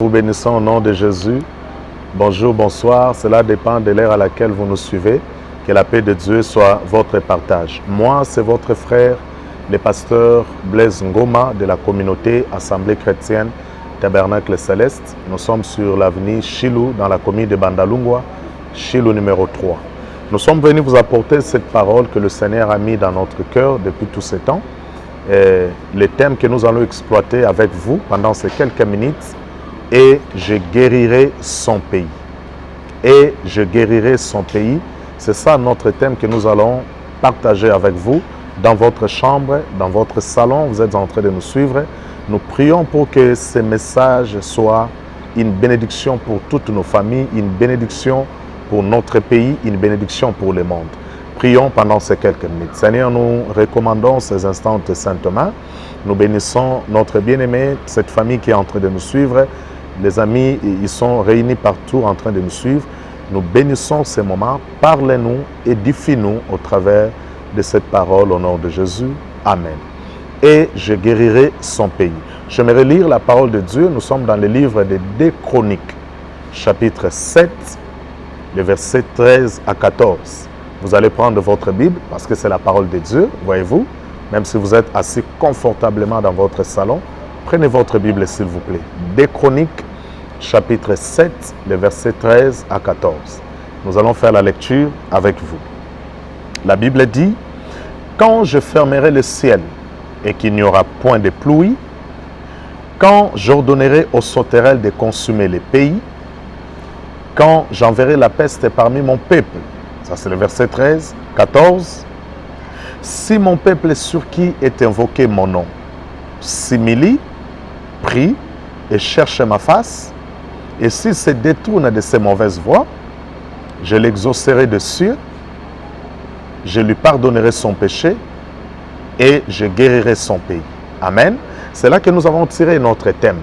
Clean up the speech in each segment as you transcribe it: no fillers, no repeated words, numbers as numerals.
Vous bénissons au nom de Jésus. Bonjour, bonsoir. Cela dépend de l'heure à laquelle vous nous suivez. Que la paix de Dieu soit votre partage. Moi, c'est votre frère, le pasteur Blaise Ngoma de la communauté Assemblée chrétienne Tabernacle Céleste. Nous sommes sur l'avenue Chilou dans la commune de Bandalungwa, Chilou numéro 3. Nous sommes venus vous apporter cette parole que le Seigneur a mis dans notre cœur depuis tous ces temps. Et le thème que nous allons exploiter avec vous pendant ces quelques minutes, et je guérirai son pays. Et je guérirai son pays. C'est ça notre thème que nous allons partager avec vous dans votre chambre, dans votre salon. Vous êtes en train de nous suivre. Nous prions pour que ce message soit une bénédiction pour toutes nos familles, une bénédiction pour notre pays, une bénédiction pour le monde. Prions pendant ces quelques minutes. Seigneur, nous recommandons ces instants de sainte main. Nous bénissons notre bien-aimé, cette famille qui est en train de nous suivre. Les amis, ils sont réunis partout en train de nous suivre. Nous bénissons ces moments. Parlez-nous, édifie-nous au travers de cette parole au nom de Jésus. Amen. Et je guérirai son pays. J'aimerais lire la parole de Dieu. Nous sommes dans le livre des 2 Chroniques, chapitre 7, les versets 13 à 14. Vous allez prendre votre Bible parce que c'est la parole de Dieu, voyez-vous. Même si vous êtes assis confortablement dans votre salon, prenez votre Bible s'il vous plaît. 2 Chroniques, chapitre 7, les versets 13 à 14. Nous allons faire la lecture avec vous. La Bible dit, « Quand je fermerai le ciel et qu'il n'y aura point de pluie, quand j'ordonnerai aux sauterelles de consumer les pays, quand j'enverrai la peste parmi mon peuple, » ça c'est le verset 13, 14, « Si mon peuple sur qui est invoqué mon nom s'humilie, prie et cherche ma face, et s'il se détourne de ses mauvaises voies, je l'exaucerai de cieux, je lui pardonnerai son péché et je guérirai son pays. » Amen. C'est là que nous avons tiré notre thème.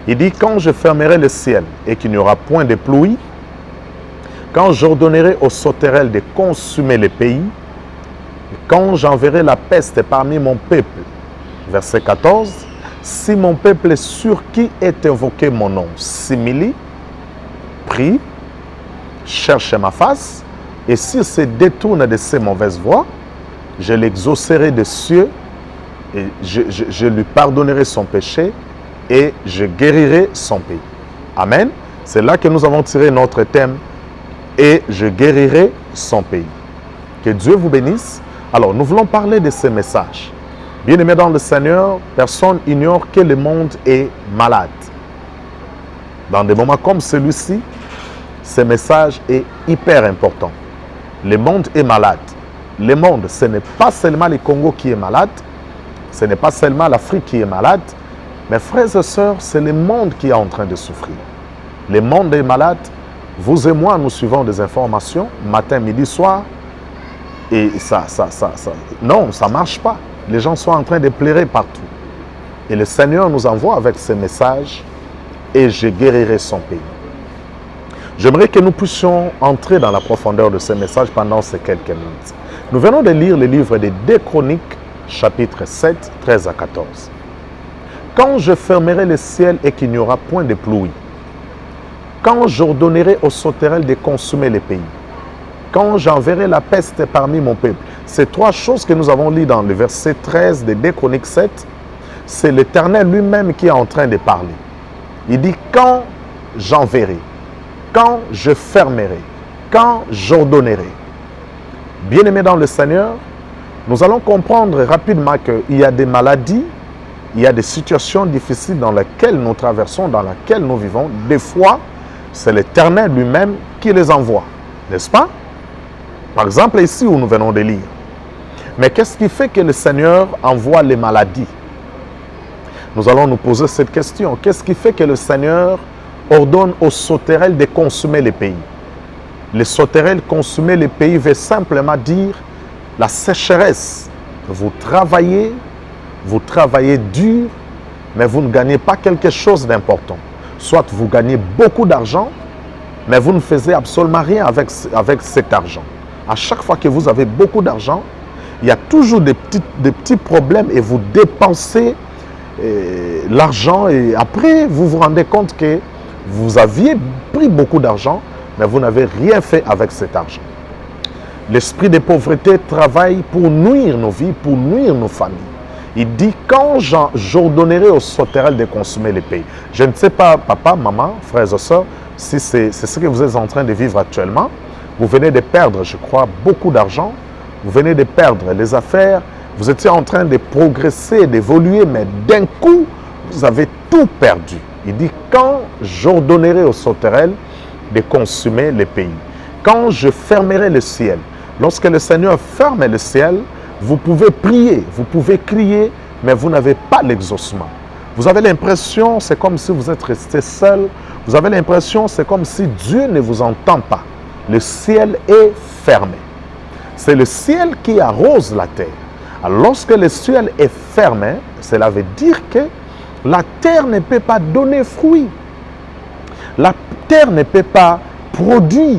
Il dit, quand je fermerai le ciel et qu'il n'y aura point de pluie, quand j'ordonnerai aux sauterelles de consumer les pays, quand j'enverrai la peste parmi mon peuple, verset 14, si mon peuple sur qui est invoqué mon nom s'humilie, prie, cherche ma face, et s'il se détourne de ses mauvaises voies, je l'exaucerai des cieux, et je lui pardonnerai son péché, et je guérirai son pays. Amen. C'est là que nous avons tiré notre thème, et je guérirai son pays. Que Dieu vous bénisse. Alors, nous voulons parler de ce message. Bien-aimés dans le Seigneur, personne ignore que le monde est malade. Dans des moments comme celui-ci, ce message est hyper important. Le monde est malade. Le monde, ce n'est pas seulement le Congo qui est malade, ce n'est pas seulement l'Afrique qui est malade, mais frères et sœurs, c'est le monde qui est en train de souffrir. Le monde est malade. Vous et moi, nous suivons des informations, matin, midi, soir, et non, ça ne marche pas. Les gens sont en train de pleurer partout. Et le Seigneur nous envoie avec ce message, et je guérirai son pays. J'aimerais que nous puissions entrer dans la profondeur de ce message pendant ces quelques minutes. Nous venons de lire le livre des 2 Chroniques, chapitre 7, 13 à 14. Quand je fermerai le ciel et qu'il n'y aura point de pluie, quand j'ordonnerai aux sauterelles de consumer les pays, quand j'enverrai la peste parmi mon peuple. Ces 3 choses que nous avons lues dans le verset 13 de 2 Chroniques 7, c'est l'Éternel lui-même qui est en train de parler. Il dit, quand j'enverrai, quand je fermerai, quand j'ordonnerai. Bien-aimés dans le Seigneur, nous allons comprendre rapidement qu'il y a des maladies, il y a des situations difficiles dans lesquelles nous traversons, dans lesquelles nous vivons. Des fois, c'est l'Éternel lui-même qui les envoie, n'est-ce pas? Par exemple, ici où nous venons de lire. Mais qu'est-ce qui fait que le Seigneur envoie les maladies? Nous allons nous poser cette question. Qu'est-ce qui fait que le Seigneur ordonne aux sauterelles de consumer les pays? Les sauterelles consumer les pays veut simplement dire la sécheresse. Vous travaillez dur, mais vous ne gagnez pas quelque chose d'important. Soit vous gagnez beaucoup d'argent, mais vous ne faites absolument rien avec cet argent. À chaque fois que vous avez beaucoup d'argent, il y a toujours des petits problèmes et vous dépensez l'argent et après vous vous rendez compte que vous aviez pris beaucoup d'argent, mais vous n'avez rien fait avec cet argent. L'esprit de pauvreté travaille pour nuire nos vies, pour nuire nos familles. Il dit, quand j'ordonnerai aux sauterelles de consommer les pays. Je ne sais pas, papa, maman, frères et sœurs, si c'est ce que vous êtes en train de vivre actuellement. Vous venez de perdre, je crois, beaucoup d'argent. Vous venez de perdre les affaires. Vous étiez en train de progresser, d'évoluer, mais d'un coup, vous avez tout perdu. Il dit, quand j'ordonnerai aux sauterelles de consommer les pays, quand je fermerai le ciel, lorsque le Seigneur ferme le ciel, vous pouvez prier, vous pouvez crier, mais vous n'avez pas l'exaucement. Vous avez l'impression, c'est comme si vous êtes resté seul. Vous avez l'impression, c'est comme si Dieu ne vous entend pas. Le ciel est fermé. C'est le ciel qui arrose la terre. Alors, lorsque le ciel est fermé, cela veut dire que la terre ne peut pas donner fruit. La terre ne peut pas produire.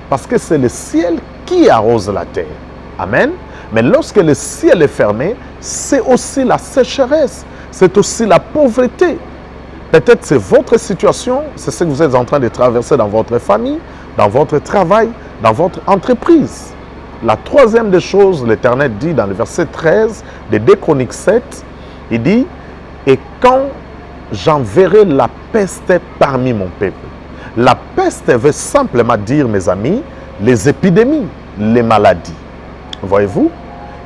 Parce que c'est le ciel qui arrose la terre. Amen. Mais lorsque le ciel est fermé, c'est aussi la sécheresse. C'est aussi la pauvreté. Peut-être c'est votre situation, c'est ce que vous êtes en train de traverser dans votre famille, dans votre travail, dans votre entreprise. La troisième des choses, l'Éternel dit dans le verset 13 de 2 Chroniques 7, il dit, « Et quand j'enverrai la peste parmi mon peuple ». La peste veut simplement dire, mes amis, les épidémies, les maladies. Voyez-vous?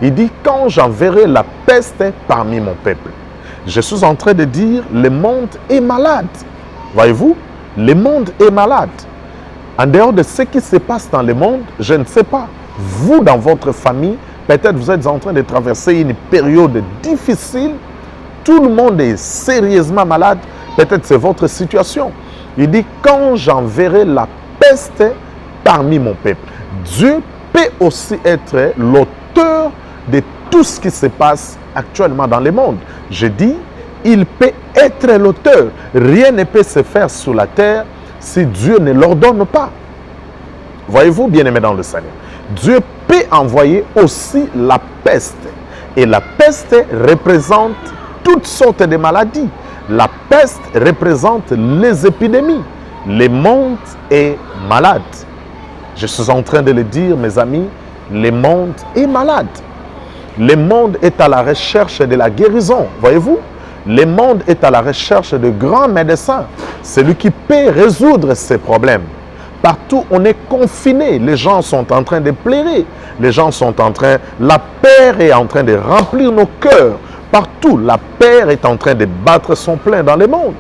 Il dit, « Quand j'enverrai la peste parmi mon peuple ». Je suis en train de dire, le monde est malade. Voyez-vous? Le monde est malade. En dehors de ce qui se passe dans le monde, je ne sais pas. Vous, dans votre famille, peut-être vous êtes en train de traverser une période difficile. Tout le monde est sérieusement malade. Peut-être c'est votre situation. Il dit, quand j'enverrai la peste parmi mon peuple. Dieu peut aussi être l'auteur de tout ce qui se passe actuellement dans le monde. Je dis, il peut être l'auteur. Rien ne peut se faire sur la terre si Dieu ne l'ordonne pas. Voyez-vous, bien-aimés dans le Seigneur, Dieu peut envoyer aussi la peste. Et la peste représente toutes sortes de maladies. La peste représente les épidémies. Le monde est malade. Je suis en train de le dire, mes amis, le monde est malade. Le monde est à la recherche de la guérison, voyez-vous? Le monde est à la recherche de grands médecins. Celui qui peut résoudre ces problèmes. Partout, on est confiné. Les gens sont en train de pleurer. Les gens sont en train... La peur est en train de remplir nos cœurs. Partout, la peur est en train de battre son plein dans le monde.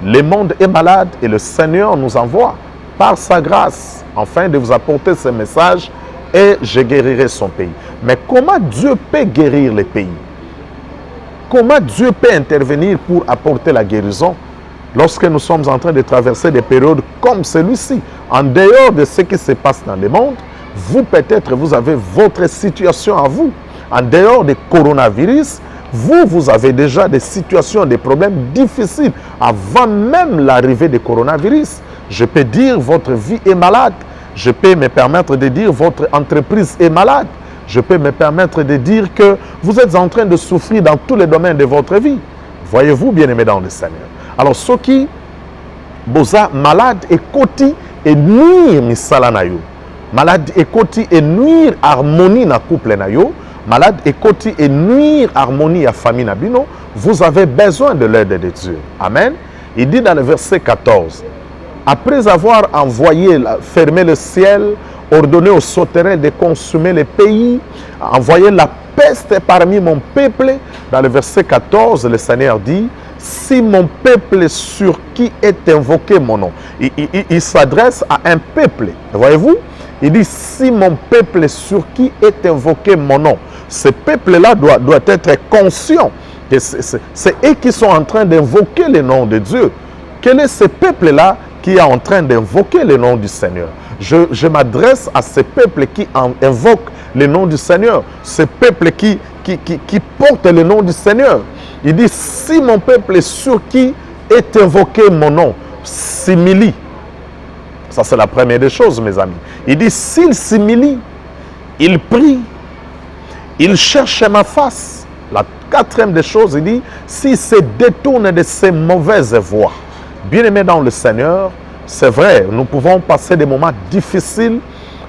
Le monde est malade et le Seigneur nous envoie par sa grâce, afin de vous apporter ce message et je guérirai son pays. Mais comment Dieu peut guérir les pays? Comment Dieu peut intervenir pour apporter la guérison lorsque nous sommes en train de traverser des périodes comme celui-ci? En dehors de ce qui se passe dans le monde, vous peut-être vous avez votre situation à vous. En dehors du coronavirus, vous avez déjà des situations, des problèmes difficiles avant même l'arrivée du coronavirus. Je peux dire votre vie est malade. Je peux me permettre de dire votre entreprise est malade. Je peux me permettre de dire que vous êtes en train de souffrir dans tous les domaines de votre vie. Voyez-vous, bien-aimés dans le Seigneur. Alors, ceux qui sont malades et koti et nuire misala na yo. Malade et koti et nuire harmonie na couple na yo. Malade et koti et nuire harmonie à famille na bino. Vous avez besoin de l'aide de Dieu. Amen. Il dit dans le verset 14. Après avoir fermé le ciel, ordonné aux sauterelles de consumer les pays, envoyé la peste parmi mon peuple, dans le verset 14, le Seigneur dit, si mon peuple sur qui est invoqué mon nom, il s'adresse à un peuple, voyez-vous, il dit, si mon peuple sur qui est invoqué mon nom, ce peuple-là doit être conscient que c'est eux qui sont en train d'invoquer le nom de Dieu. Quel est ce peuple-là qui est en train d'invoquer le nom du Seigneur? Je m'adresse à ce peuple qui invoque le nom du Seigneur. Ce peuple qui porte le nom du Seigneur. Il dit, si mon peuple sur qui est invoqué mon nom s'humilie. Ça, c'est la première des choses, mes amis. Il dit, s'il s'humilie, il prie, il cherche ma face. La quatrième des choses, il dit, s'il se détourne de ses mauvaises voies. Bien-aimés dans le Seigneur, c'est vrai, nous pouvons passer des moments difficiles,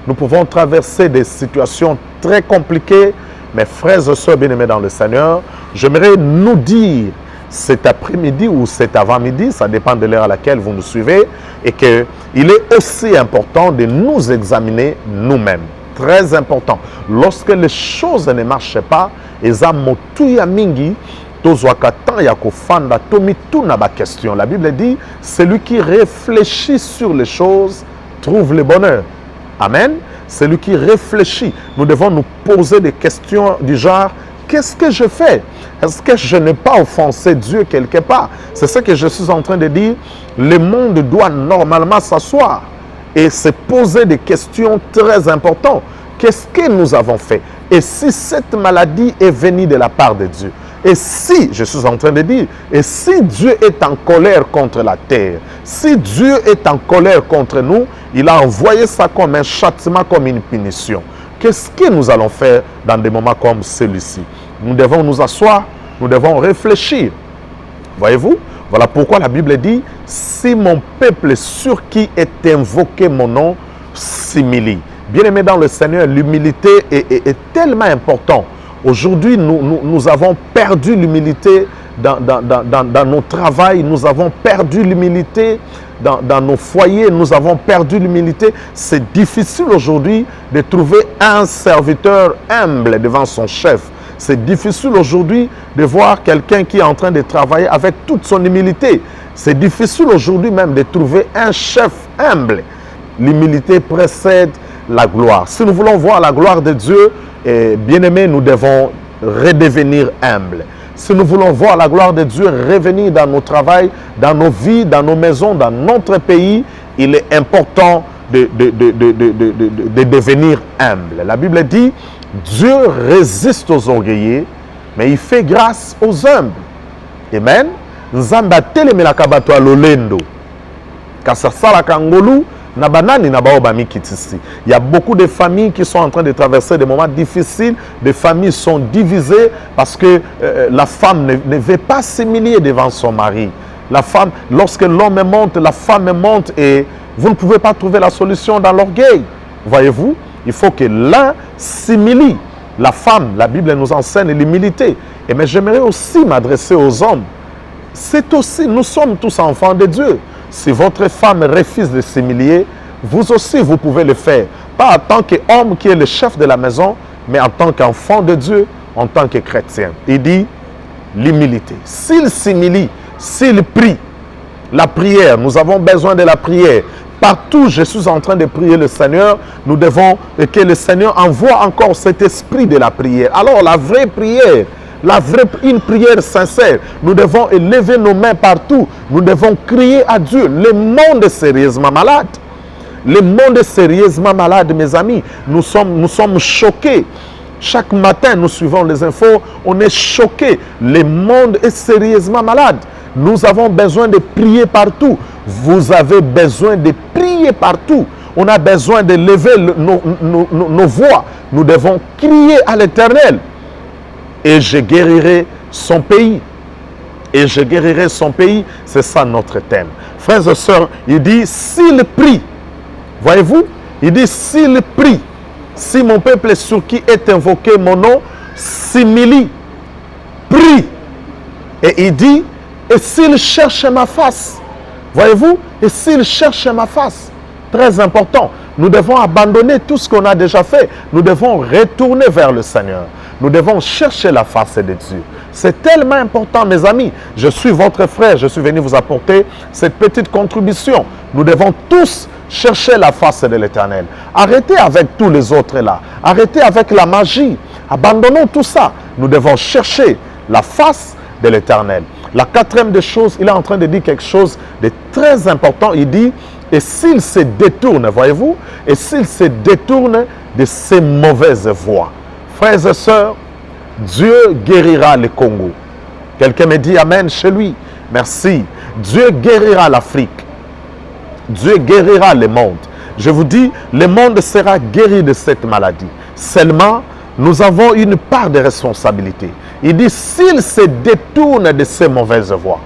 nous pouvons traverser des situations très compliquées, mais frères et sœurs bien-aimés dans le Seigneur, j'aimerais nous dire cet après-midi ou cet avant-midi, ça dépend de l'heure à laquelle vous nous suivez, et qu'il est aussi important de nous examiner nous-mêmes. Très important. Lorsque les choses ne marchent pas, eza motuya mingi, tozwakatan ya kofanda tomi tuna ba question. La Bible dit, celui qui réfléchit sur les choses trouve le bonheur. Amen. Celui qui réfléchit. Nous devons nous poser des questions du genre, qu'est-ce que je fais? Est-ce que je n'ai pas offensé Dieu quelque part? C'est ce que je suis en train de dire. Le monde doit normalement s'asseoir et se poser des questions très importantes. Qu'est-ce que nous avons fait? Et si cette maladie est venue de la part de Dieu? Et si, je suis en train de dire, et si Dieu est en colère contre la terre, si Dieu est en colère contre nous, il a envoyé ça comme un châtiment, comme une punition. Qu'est-ce que nous allons faire dans des moments comme celui-ci? Nous devons nous asseoir, nous devons réfléchir. Voyez-vous? Voilà pourquoi la Bible dit, si mon peuple sur qui est invoqué mon nom s'humilie. Bien-aimé dans le Seigneur, l'humilité est tellement importante. Aujourd'hui, nous avons perdu l'humilité dans nos travails, nous avons perdu l'humilité dans nos foyers, nous avons perdu l'humilité. C'est difficile aujourd'hui de trouver un serviteur humble devant son chef. C'est difficile aujourd'hui de voir quelqu'un qui est en train de travailler avec toute son humilité. C'est difficile aujourd'hui même de trouver un chef humble. L'humilité précède la gloire. Si nous voulons voir la gloire de Dieu, bien-aimés, nous devons redevenir humbles. Si nous voulons voir la gloire de Dieu revenir dans nos travails, dans nos vies, dans nos maisons, dans notre pays, il est important de devenir humble. La Bible dit, Dieu résiste aux orgueilleux, mais il fait grâce aux humbles. Amen. Nzamba telemelaka bato ya lolendo. Kasasalaka ngolu na banani na baoba mikitisi. Il y a beaucoup de familles qui sont en train de traverser des moments difficiles. Des familles sont divisées parce que la femme ne veut pas s'humilier devant son mari. La femme, lorsque l'homme monte, la femme monte et vous ne pouvez pas trouver la solution dans l'orgueil. Voyez-vous, il faut que l'un s'humilie. La femme, la Bible nous enseigne l'humilité. Mais j'aimerais aussi m'adresser aux hommes. C'est aussi, nous sommes tous enfants de Dieu. Si votre femme refuse de s'humilier, vous aussi, vous pouvez le faire. Pas en tant qu'homme qui est le chef de la maison, mais en tant qu'enfant de Dieu, en tant que chrétien. Il dit l'humilité. S'il s'humilie, s'il prie, la prière, nous avons besoin de la prière. Partout, je suis en train de prier le Seigneur. Nous devons que le Seigneur envoie encore cet esprit de la prière. Alors, la vraie prière, une prière sincère. Nous devons élever nos mains partout. Nous devons crier à Dieu. Le monde est sérieusement malade. Le monde est sérieusement malade, mes amis. Nous sommes choqués. Chaque matin, nous suivons les infos. On est choqués. Le monde est sérieusement malade. Nous avons besoin de prier partout. Vous avez besoin de prier partout. On a besoin de lever nos voix. Nous devons crier à l'Éternel. Et je guérirai son pays. Et je guérirai son pays. C'est ça notre thème. Frères et sœurs, il dit, s'il prie, voyez-vous, il dit, s'il prie, si mon peuple sur qui est invoqué mon nom s'humilie, prie. Et il dit, et s'il cherche ma face, voyez-vous, et s'il cherche ma face, très important, nous devons abandonner tout ce qu'on a déjà fait. Nous devons retourner vers le Seigneur. Nous devons chercher la face de Dieu. C'est tellement important, mes amis. Je suis votre frère. Je suis venu vous apporter cette petite contribution. Nous devons tous chercher la face de l'Éternel. Arrêtez avec tous les autres là. Arrêtez avec la magie. Abandonnons tout ça. Nous devons chercher la face de l'Éternel. La quatrième des choses, il est en train de dire quelque chose de très important. Il dit, et s'il se détourne, voyez-vous, et s'il se détourne de ses mauvaises voies. Frères et sœurs, Dieu guérira le Congo. Quelqu'un me dit Amen chez lui. Merci. Dieu guérira l'Afrique. Dieu guérira le monde. Je vous dis, le monde sera guéri de cette maladie. Seulement, nous avons une part de responsabilité. Il dit, s'il se détourne de ces mauvaises voies,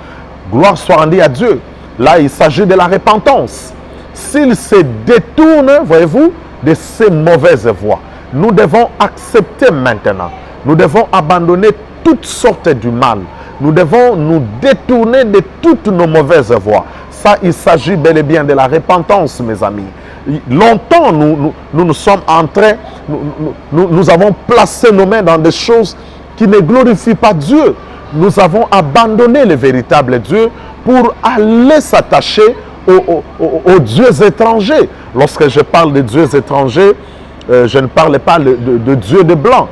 gloire soit rendue à Dieu. Là, il s'agit de la repentance. S'il se détourne, voyez-vous, de ces mauvaises voies, nous devons accepter maintenant. Nous devons abandonner toutes sortes du mal. Nous devons nous détourner de toutes nos mauvaises voies. Ça, il s'agit bel et bien de la repentance, mes amis. Longtemps, nous sommes entrés, nous avons placé nos mains dans des choses qui ne glorifient pas Dieu. Nous avons abandonné le véritable Dieu pour aller s'attacher aux dieux étrangers. Lorsque je parle de dieux étrangers, je ne parle pas de dieux de blanc.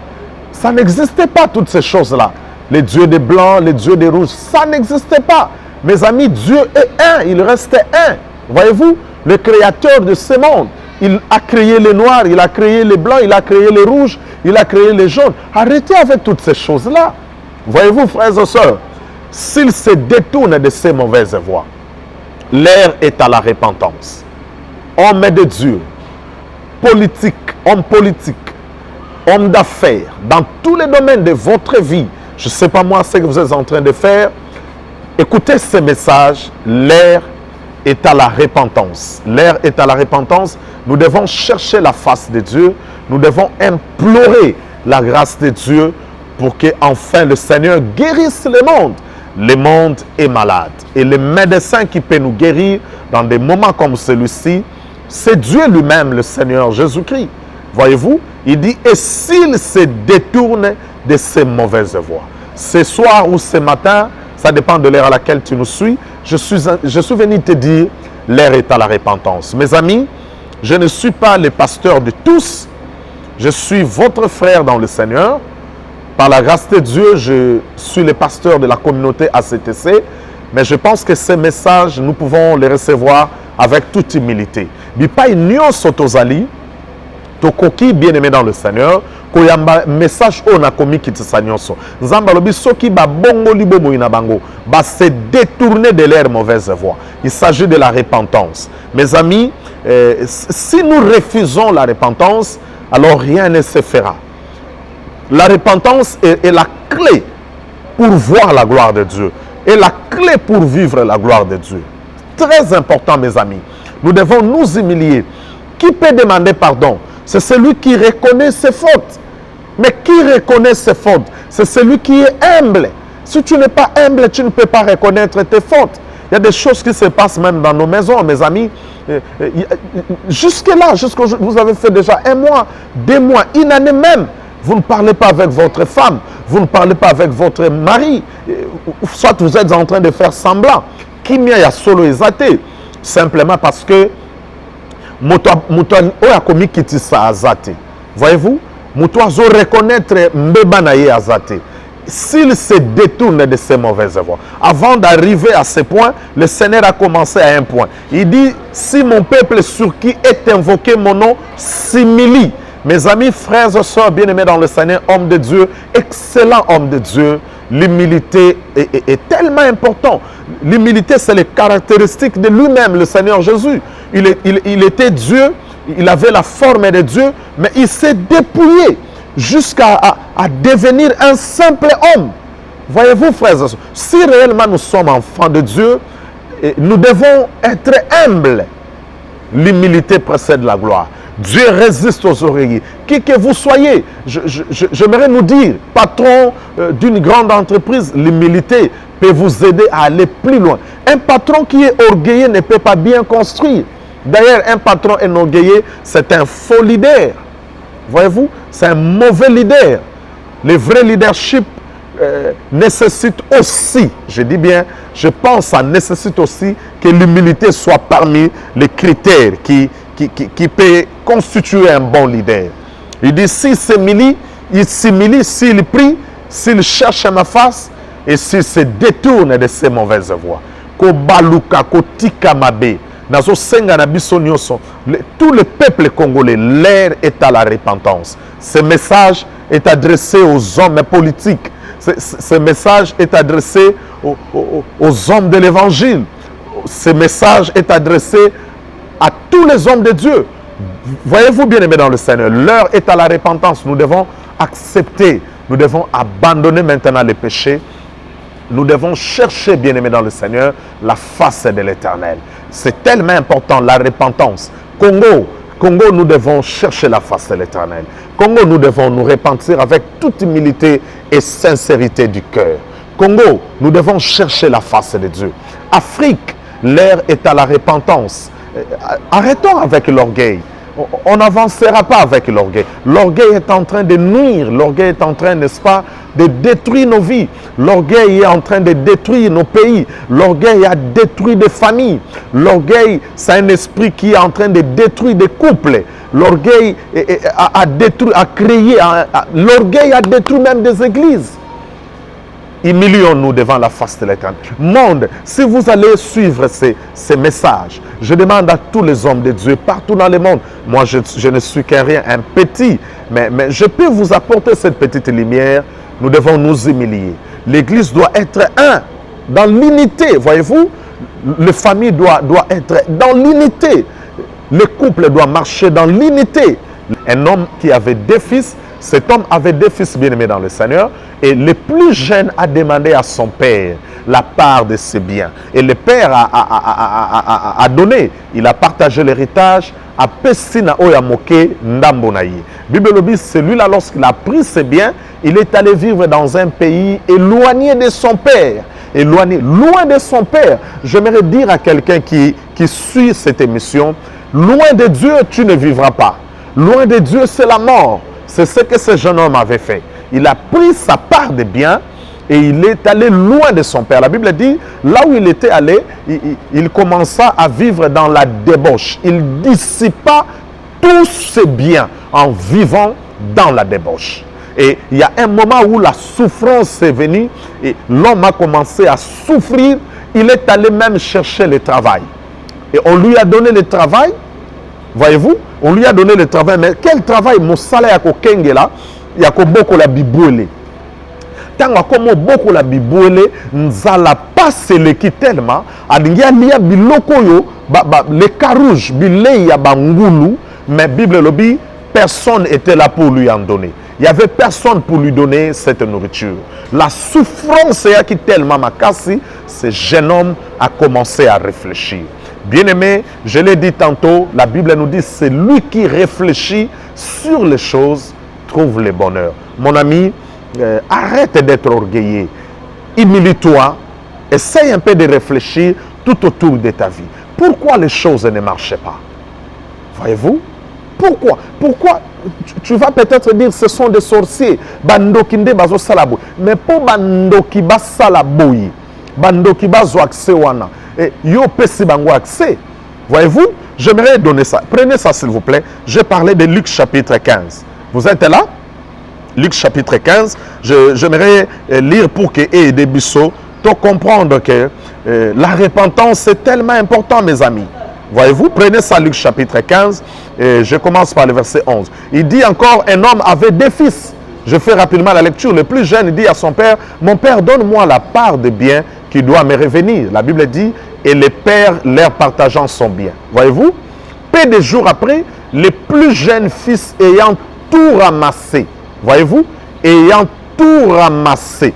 Ça n'existait pas, toutes ces choses-là. Les dieux des blancs, les dieux des rouges, ça n'existait pas. Mes amis, Dieu est un, il restait un. Voyez-vous, le créateur de ce monde, il a créé les noirs, il a créé les blancs, il a créé les rouges, il a créé les jaunes. Arrêtez avec toutes ces choses-là. Voyez-vous, frères et sœurs, s'il se détourne de ces mauvaises voies, l'heure est à la repentance. Homme de Dieu, politique, homme d'affaires, dans tous les domaines de votre vie, je ne sais pas moi ce que vous êtes en train de faire, écoutez ce message, l'heure est à la repentance. L'heure est à la repentance. Nous devons chercher la face de Dieu. Nous devons implorer la grâce de Dieu pour que enfin le Seigneur guérisse le monde. Le monde est malade. Et le médecin qui peut nous guérir dans des moments comme celui-ci, c'est Dieu lui-même, le Seigneur Jésus-Christ. Voyez-vous, il dit, et s'il se détourne de ces mauvaises voies. Ce soir ou ce matin, ça dépend de l'heure à laquelle tu nous suis, je suis venu te dire, l'heure est à la repentance. Mes amis, je ne suis pas le pasteur de tous, je suis votre frère dans le Seigneur. Par la grâce de Dieu, je suis le pasteur de la communauté ACTC, mais je pense que ces messages, nous pouvons les recevoir avec toute humilité. Bipa union sotozali, tokoki bien-aimé dans le Seigneur, koyamba message on a commis qui te sanyoso. Nzamba lobi soki ba bongo libo moina bango, ba se détourner de leur mauvaise voie. Il s'agit de la repentance. Mes amis, si nous refusons la repentance, alors rien ne se fera. La repentance est la clé pour voir la gloire de Dieu. Et la clé pour vivre la gloire de Dieu. Très important, mes amis. Nous devons nous humilier. Qui peut demander pardon? C'est celui qui reconnaît ses fautes. Mais qui reconnaît ses fautes? C'est celui qui est humble. Si tu n'es pas humble, tu ne peux pas reconnaître tes fautes. Il y a des choses qui se passent même dans nos maisons, mes amis. Jusque-là, vous avez fait déjà 1 mois, 2 mois, 1 année même. Vous ne parlez pas avec votre femme, vous ne parlez pas avec votre mari. Soit vous êtes en train de faire semblant. Qui m'y a solo exaté? Simplement parce que voyez-vous, Moutoazo reconnaître Mbebanaye Azate. S'il se détourne de ces mauvaises voies, avant d'arriver à ce point, le Seigneur a commencé à un point. Il dit, si mon peuple sur qui est invoqué mon nom s'humilie. Mes amis, frères et sœurs bien-aimés dans le Seigneur, hommes de Dieu, excellent homme de Dieu, l'humilité est tellement important. L'humilité, c'est les caractéristiques de lui-même, le Seigneur Jésus. Il était Dieu, il avait la forme de Dieu, mais il s'est dépouillé jusqu'à devenir un simple homme. Voyez-vous, frères et sœurs, si réellement nous sommes enfants de Dieu, nous devons être humbles. L'humilité précède la gloire. Dieu résiste aux oreillers. Qui que vous soyez, j'aimerais nous dire, patron d'une grande entreprise, l'humilité peut vous aider à aller plus loin. Un patron qui est orgueilleux ne peut pas bien construire. D'ailleurs, un patron enorgueilleux, c'est un faux leader. Voyez-vous, c'est un mauvais leader. Le vrai leadership nécessite aussi, je dis bien, je pense, ça nécessite aussi que l'humilité soit parmi les critères qui peut constituer un bon leader. Il dit, s'il s'humilie, s'il prie, s'il cherche ma face et s'il se détourne de ses mauvaises voies. Kobaluka, kotika mabe. Tout le peuple congolais, l'heure est à la repentance. Ce message est adressé aux hommes politiques. Ce message est adressé aux hommes de l'évangile. Ce message est adressé à tous les hommes de Dieu. Voyez-vous bien aimés dans le Seigneur, l'heure est à la repentance. Nous devons accepter Nous devons abandonner maintenant les péchés. Nous devons chercher, bien-aimés dans le Seigneur, la face de l'Éternel. C'est tellement important, la repentance. Congo, nous devons chercher la face de l'Éternel. Congo, nous devons nous repentir avec toute humilité et sincérité du cœur. Congo, nous devons chercher la face de Dieu. Afrique, l'heure est à la repentance. Arrêtons avec l'orgueil. On n'avancera pas avec l'orgueil. L'orgueil est en train de nuire. L'orgueil est en train, n'est-ce pas, de détruire nos vies. L'orgueil est en train de détruire nos pays. L'orgueil a détruit des familles. L'orgueil, c'est un esprit qui est en train de détruire des couples. L'orgueil a détruit, a créé, l'orgueil a détruit même des églises. Humilions-nous devant la face de l'Éternel. Monde, si vous allez suivre ces messages, je demande à tous les hommes de Dieu partout dans le monde, moi je ne suis qu'un rien, un petit, mais je peux vous apporter cette petite lumière. Nous devons nous humilier. L'Église doit être un, dans l'unité, voyez-vous. Les familles doivent être dans l'unité. Le couple doit marcher dans l'unité. Un homme qui avait deux fils, cet homme avait deux fils bien-aimés dans le Seigneur, et le plus jeune a demandé à son père la part de ses biens. Et le père a donné, il a partagé l'héritage à Pessina Oyamoke Ndambonaye. Bible dit, celui-là, lorsqu'il a pris ses biens, il est allé vivre dans un pays éloigné de son père. Éloigné, loin de son père. J'aimerais dire à quelqu'un qui suit cette émission, loin de Dieu, tu ne vivras pas. Loin de Dieu, c'est la mort. C'est ce que ce jeune homme avait fait. Il a pris sa part de biens et il est allé loin de son père. La Bible dit, là où il était allé, il commença à vivre dans la débauche. Il dissipa tous ses biens en vivant dans la débauche. Et il y a un moment où la souffrance est venue et l'homme a commencé à souffrir. Il est allé même chercher le travail. Et on lui a donné le travail. Voyez-vous, on lui a donné le travail, mais quel travail? Mosala yako kengela, yako boko la bibouele. Tango komo boko la bibouele, nzala passe le tellement, adingia liya biloko yo, le carouge, bilei ya bangulu, mais Bible lobi, personne n'était là pour lui en donner. Il n'y avait personne pour lui donner cette nourriture. La souffrance est qui tellement makasi, ce jeune homme a commencé à réfléchir. Bien-aimé, je l'ai dit tantôt, la Bible nous dit, c'est lui qui réfléchit sur les choses, trouve le bonheur. Mon ami, arrête d'être orgueilleux. Humilie-toi, essaye un peu de réfléchir tout autour de ta vie. Pourquoi les choses ne marchaient pas? Voyez-vous? Pourquoi tu vas peut-être dire ce sont des sorciers. Bandokinde bazo salabo. Mais pour bandoki ba salaboyi, bandoki bazo accès wana. Et yo pesi bango accès. Voyez-vous? J'aimerais donner ça. Prenez ça s'il vous plaît. Je parlais de Luc chapitre 15. Vous êtes là? Luc chapitre 15. J'aimerais lire pour que et des bisous pour comprendre que la repentance est tellement important, mes amis. Voyez-vous, prenez ça, Luc chapitre 15, et je commence par le verset 11. Il dit encore, un homme avait deux fils. Je fais rapidement la lecture. Le plus jeune dit à son père, mon père, donne-moi la part de biens qui doit me revenir. La Bible dit, et le père leur partageant son bien. Voyez-vous, peu de jours après, le plus jeune fils ayant tout ramassé. Voyez-vous, ayant tout ramassé.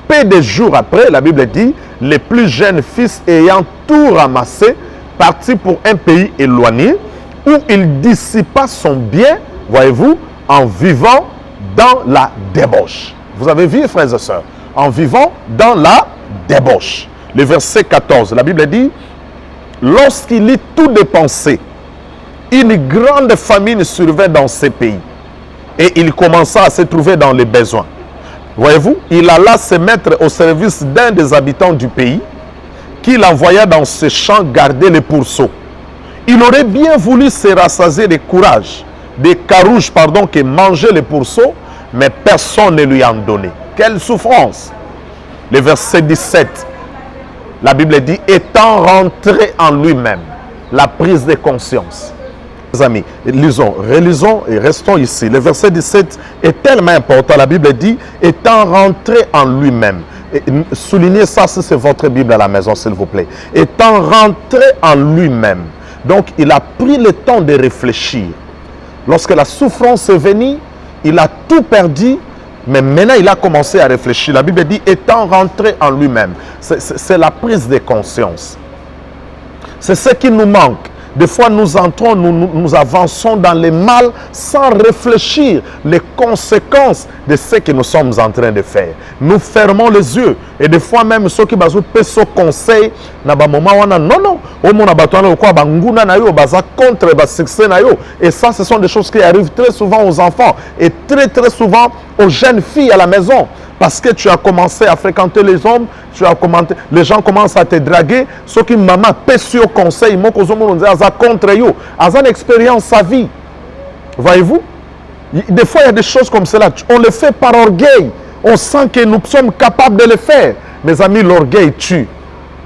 Peu de jours après, la Bible dit, le plus jeune fils ayant tout ramassé, parti pour un pays éloigné où il dissipa son bien, voyez-vous, en vivant dans la débauche. Vous avez vu, frères et sœurs, en vivant dans la débauche. Le verset 14, la Bible dit, lorsqu'il eut tout dépensé, une grande famine survint dans ces pays et il commença à se trouver dans les besoins. Voyez-vous, il alla se mettre au service d'un des habitants du pays qu'il envoya dans ses champs garder les pourceaux. Il aurait bien voulu se rassasier de courage, des carouges, que manger les pourceaux, mais personne ne lui en donnait. Quelle souffrance! Le verset 17, la Bible dit, étant rentré en lui-même, la prise de conscience. Les amis, relisons et restons ici. Le verset 17 est tellement important. La Bible dit, étant rentré en lui-même. Soulignez ça si c'est votre Bible à la maison, s'il vous plaît. Étant rentré en lui-même. Donc, il a pris le temps de réfléchir. Lorsque la souffrance est venue, il a tout perdu. Mais maintenant, il a commencé à réfléchir. La Bible dit, étant rentré en lui-même. C'est la prise de conscience. C'est ce qui nous manque. Des fois, nous entrons, nous avançons dans le mal sans réfléchir les conséquences de ce que nous sommes en train de faire. Nous fermons les yeux. Et des fois même, ceux qui ont ce conseil, non, contre le succès. Et ça, ce sont des choses qui arrivent très souvent aux enfants et très très souvent aux jeunes filles à la maison. Parce que tu as commencé à fréquenter les hommes, les gens commencent à te draguer. Ce qui maman pèse au conseil, moi, contre eux, une expérience sa vie. Voyez-vous? Des fois, il y a des choses comme cela. On le fait par orgueil. On sent que nous sommes capables de le faire. Mes amis, l'orgueil tue.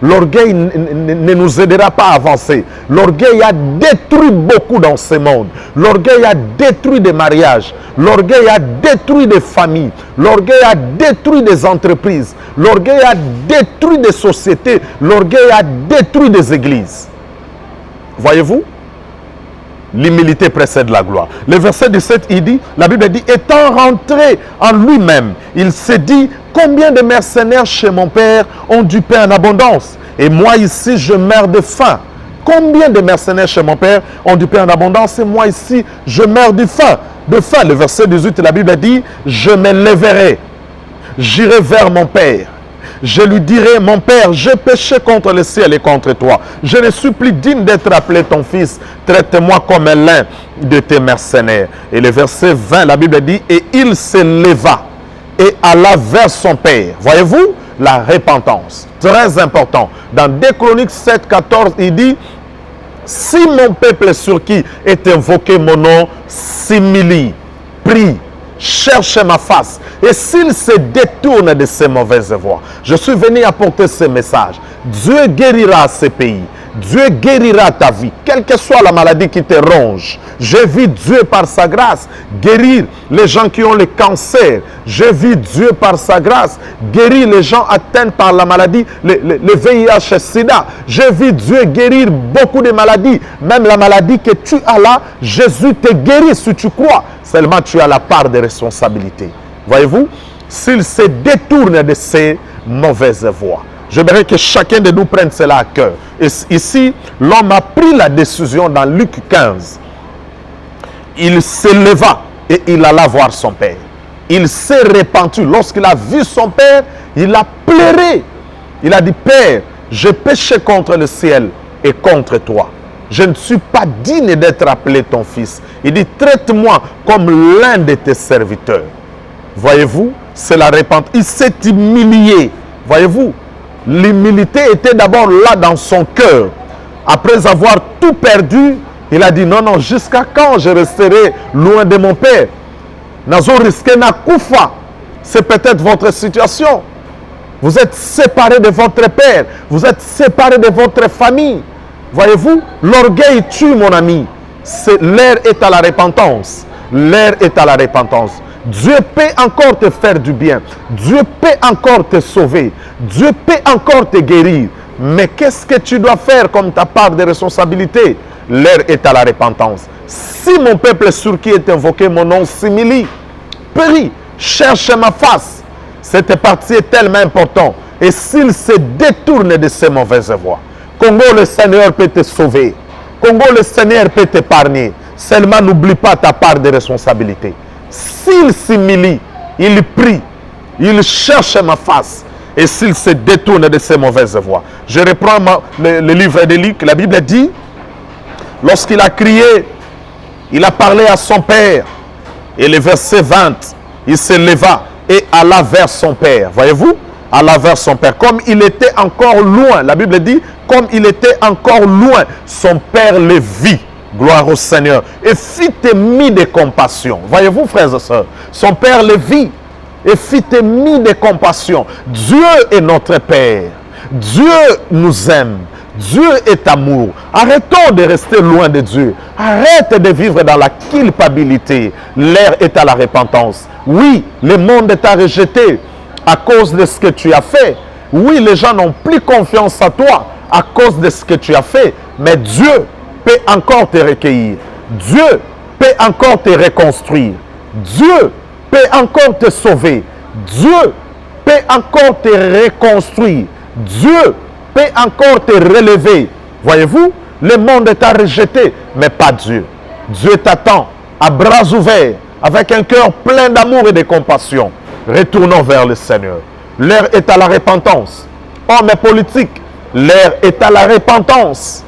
L'orgueil ne nous aidera pas à avancer. L'orgueil a détruit beaucoup dans ce monde. L'orgueil a détruit des mariages. L'orgueil a détruit des familles. L'orgueil a détruit des entreprises. L'orgueil a détruit des sociétés. L'orgueil a détruit des églises. Voyez-vous? L'humilité précède la gloire. Le verset 17, il dit, la Bible dit, étant rentré en lui-même, il s'est dit, combien de mercenaires chez mon père ont du pain en abondance? Et moi ici, je meurs de faim. Combien de mercenaires chez mon père ont du pain en abondance? Et moi ici, je meurs de faim. Le verset 18, la Bible dit, je me lèverai, j'irai vers mon père. Je lui dirai, mon père, j'ai péché contre le ciel et contre toi. Je ne suis plus digne d'être appelé ton fils. Traite-moi comme l'un de tes mercenaires. Et le verset 20, la Bible dit, et il se leva et alla vers son père. Voyez-vous, la repentance. Très important. Dans 2 Chroniques 7, 14, il dit, si mon peuple sur qui est invoqué mon nom s'humilie, prie, cherche ma face. Et s'il se détourne de ses mauvaises voies, je suis venu apporter ce message. Dieu guérira ce pays. Dieu guérira ta vie, quelle que soit la maladie qui te ronge. J'ai vu Dieu par sa grâce guérir les gens qui ont le cancer. J'ai vu Dieu par sa grâce guérir les gens atteints par la maladie, le VIH et SIDA. J'ai vu Dieu guérir beaucoup de maladies. Même la maladie que tu as là, Jésus te guérit si tu crois. Seulement tu as la part de responsabilité. Voyez-vous, s'il se détourne de ses mauvaises voies. J'aimerais que chacun de nous prenne cela à cœur. Et ici, l'homme a pris la décision dans Luc 15. Il se leva et il alla voir son père. Il s'est repenti. Lorsqu'il a vu son père, il a pleuré. Il a dit, Père, j'ai péché contre le ciel et contre toi. Je ne suis pas digne d'être appelé ton fils. Il dit, traite-moi comme l'un de tes serviteurs. Voyez-vous, c'est la repentance. Il s'est humilié. Voyez-vous, l'humilité était d'abord là dans son cœur. Après avoir tout perdu, il a dit, non, non, jusqu'à quand je resterai loin de mon père? Nazo risqué na koufa. C'est peut-être votre situation. Vous êtes séparé de votre père. Vous êtes séparé de votre famille. Voyez-vous, l'orgueil tue, mon ami. L'heure est à la repentance. L'heure est à la repentance. Dieu peut encore te faire du bien. Dieu peut encore te sauver. Dieu peut encore te guérir. Mais qu'est-ce que tu dois faire comme ta part de responsabilité? L'heure est à la repentance. Si mon peuple sur qui est invoqué mon nom s'humilie, prie, cherche ma face. Cette partie est tellement importante. Et s'il se détourne de ses mauvaises voies, Congo, le Seigneur peut te sauver. Congo, le Seigneur peut t'épargner. Seulement, n'oublie pas ta part de responsabilité. S'il s'humilie, il prie, il cherche ma face. Et s'il se détourne de ses mauvaises voies. Je reprends le livre de Luc. La Bible dit, lorsqu'il a crié, il a parlé à son père. Et le verset 20, il se leva et alla vers son père. Voyez-vous? Alla vers son père. Comme il était encore loin, la Bible dit, comme il était encore loin, son père le vit. Gloire au Seigneur. Et fit émis de compassion. Voyez-vous, frères et sœurs, son père le vit et fit émis de compassion. Dieu est notre Père. Dieu nous aime. Dieu est amour. Arrêtons de rester loin de Dieu. Arrête de vivre dans la culpabilité. L'heure est à la repentance. Oui, le monde t'a rejeté à cause de ce que tu as fait. Oui, les gens n'ont plus confiance en toi à cause de ce que tu as fait. Mais Dieu peut encore te recueillir. Dieu peut encore te reconstruire. Dieu peut encore te sauver. Dieu peut encore te reconstruire. Dieu peut encore te relever. Voyez-vous, le monde t'a rejeté, mais pas Dieu. Dieu t'attend à bras ouverts, avec un cœur plein d'amour et de compassion. Retournons vers le Seigneur. L'heure est à la repentance. Hommes et politiques, l'heure est à la repentance.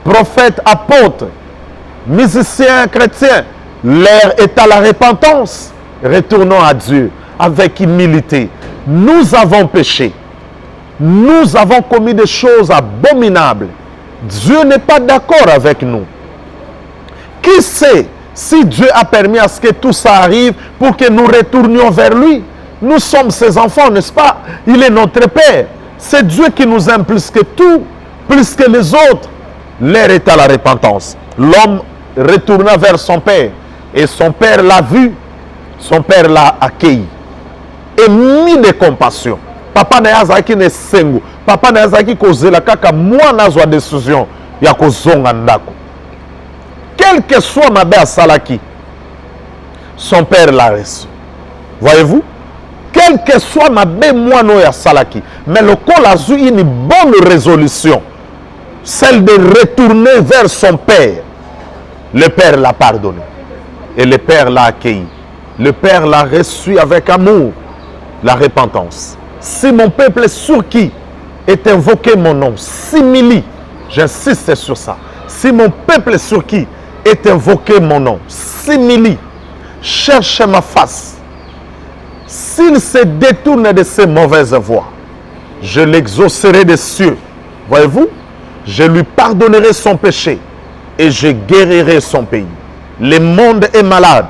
Prophètes, apôtres, musiciens, chrétiens, l'heure est à la repentance. Retournons à Dieu avec humilité. Nous avons péché. Nous avons commis des choses abominables. Dieu n'est pas d'accord avec nous. Qui sait si Dieu a permis à ce que tout ça arrive pour que nous retournions vers lui? Nous sommes ses enfants, n'est-ce pas? Il est notre Père. C'est Dieu qui nous aime plus que tout, plus que les autres. L'heure est à la repentance. L'homme retourna vers son Père et son Père l'a vu. Son Père l'a accueilli et mis de compassion. Papa na yazaki ne sengo. Papa na yazaki kozela kaka moi nazwa décision ya kozonga ndako. Quel que soit ma belle Salaki, son père l'a reçu. Voyez-vous? Quel que soit ma belle moine ya Salaki, mais le col a eu une bonne résolution, celle de retourner vers son père. Le père l'a pardonné et le père l'a accueilli. Le père l'a reçu avec amour, la repentance. Si mon peuple sur qui est invoqué mon nom, simili, j'insiste sur ça. Si mon peuple sur qui est invoqué mon nom, simili, cherche ma face. S'il se détourne de ses mauvaises voies, je l'exaucerai des cieux. Voyez-vous, je lui pardonnerai son péché et je guérirai son pays. Le monde est malade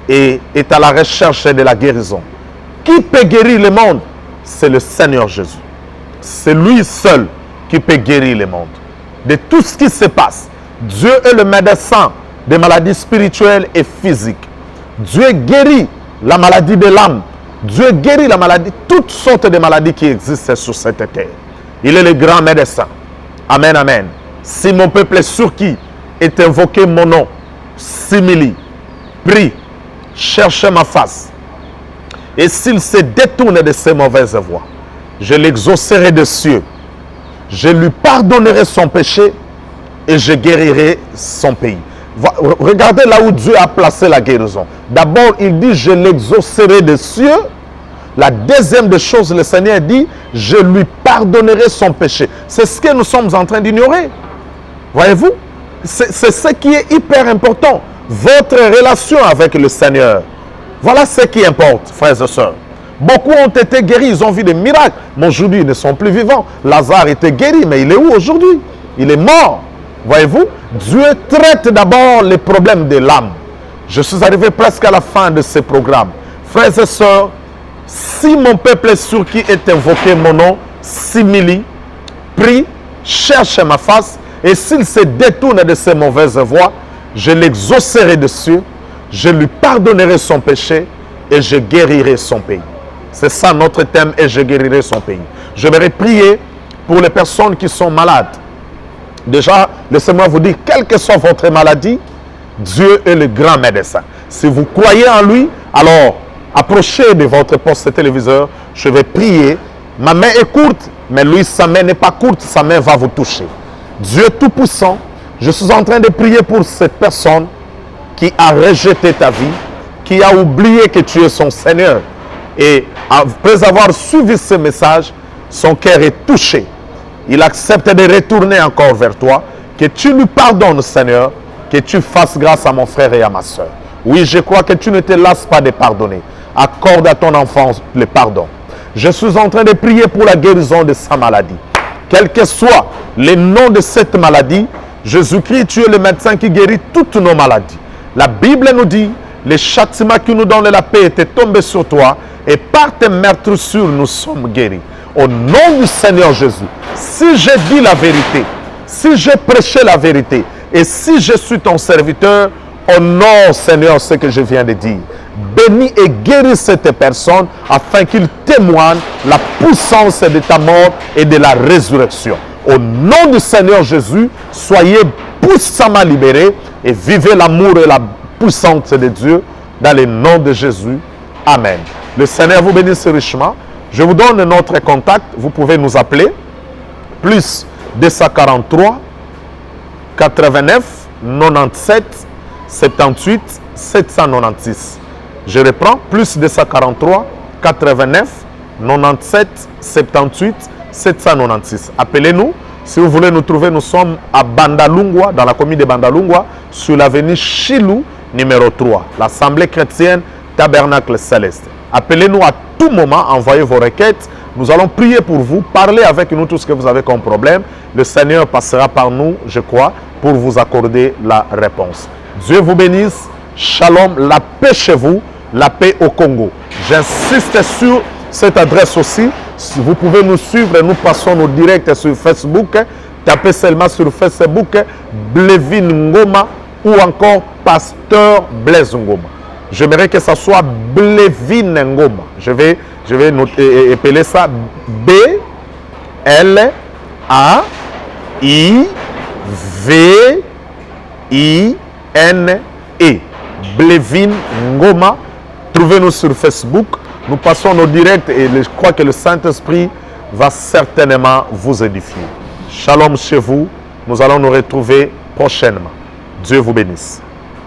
et est à la recherche de la guérison. Qui peut guérir le monde? C'est le Seigneur Jésus. C'est lui seul qui peut guérir le monde. De tout ce qui se passe, Dieu est le médecin des maladies spirituelles et physiques. Dieu guérit la maladie de l'âme. Dieu guérit la maladie, toutes sortes de maladies qui existent sur cette terre. Il est le grand médecin. Amen, amen. Si mon peuple sur qui est invoqué mon nom, simili, prie, cherche ma face. Et s'il se détourne de ses mauvaises voies, je l'exaucerai des cieux. Je lui pardonnerai son péché et je guérirai son pays. Regardez là où Dieu a placé la guérison. D'abord, il dit, je l'exaucerai des cieux. La deuxième des choses, le Seigneur dit, je lui pardonnerai son péché. C'est ce que nous sommes en train d'ignorer. Voyez-vous? C'est ce qui est hyper important. Votre relation avec le Seigneur. Voilà ce qui importe, frères et sœurs. Beaucoup ont été guéris, ils ont vu des miracles. Mais aujourd'hui, ils ne sont plus vivants. Lazare était guéri, mais il est où aujourd'hui? Il est mort. Voyez-vous? Dieu traite d'abord les problèmes de l'âme. Je suis arrivé presque à la fin de ce programme. Frères et sœurs, si mon peuple sur qui est invoqué mon nom, simili, prie, cherche ma face, et s'il se détourne de ses mauvaises voies, je l'exaucerai des cieux, je lui pardonnerai son péché et je guérirai son pays. C'est ça notre thème, et je guérirai son pays. Je vais prier pour les personnes qui sont malades. Déjà, laissez-moi vous dire, quelle que soit votre maladie, Dieu est le grand médecin. Si vous croyez en lui, alors approchez de votre poste téléviseur, je vais prier. Ma main est courte, mais lui, sa main n'est pas courte, sa main va vous toucher. Dieu Tout-Puissant, je suis en train de prier pour cette personne qui a rejeté ta vie, qui a oublié que tu es son Seigneur. Et après avoir suivi ce message, son cœur est touché. Il accepte de retourner encore vers toi. Que tu lui pardonnes, Seigneur. Que tu fasses grâce à mon frère et à ma soeur. Oui, je crois que tu ne te lasses pas de pardonner. Accorde à ton enfant le pardon. Je suis en train de prier pour la guérison de sa maladie. Quel que soit le nom de cette maladie, Jésus-Christ, tu es le médecin qui guérit toutes nos maladies. La Bible nous dit, le châtiment qui nous donne la paix était tombé sur toi et par tes meurtrissures nous sommes guéris. Au nom du Seigneur Jésus, si je dis la vérité, si je prêche la vérité et si je suis ton serviteur, honore Seigneur ce que je viens de dire. Bénis et guéris cette personne afin qu'il témoigne la puissance de ta mort et de la résurrection. Au nom du Seigneur Jésus, soyez puissamment libérés et vivez l'amour et la puissance de Dieu dans le nom de Jésus. Amen. Le Seigneur vous bénisse richement. Je vous donne notre contact. Vous pouvez nous appeler. Plus 243 89 97 78 796. Je reprends. Plus 243 89 97 78 796. Appelez-nous. Si vous voulez nous trouver, nous sommes à Bandalungwa, dans la commune de Bandalungwa, sur l'avenue Chilou, numéro 3. L'Assemblée chrétienne Tabernacle Céleste. Appelez-nous à tout moment, envoyez vos requêtes. Nous allons prier pour vous, parler avec nous tout ce que vous avez comme problème. Le Seigneur passera par nous, je crois, pour vous accorder la réponse. Dieu vous bénisse. Shalom, la paix chez vous, la paix au Congo. J'insiste sur cette adresse aussi. Vous pouvez nous suivre, nous passons nos directs sur Facebook. Tapez seulement sur Facebook Blevin Ngoma ou encore Pasteur Blaise Ngoma. J'aimerais que ça soit Blevin Ngoma. Je vais appeler ça B-L-A-I-V-I-N-E. Blevin Ngoma. Trouvez-nous sur Facebook. Nous passons nos directs et je crois que le Saint-Esprit va certainement vous édifier. Shalom chez vous. Nous allons nous retrouver prochainement. Dieu vous bénisse.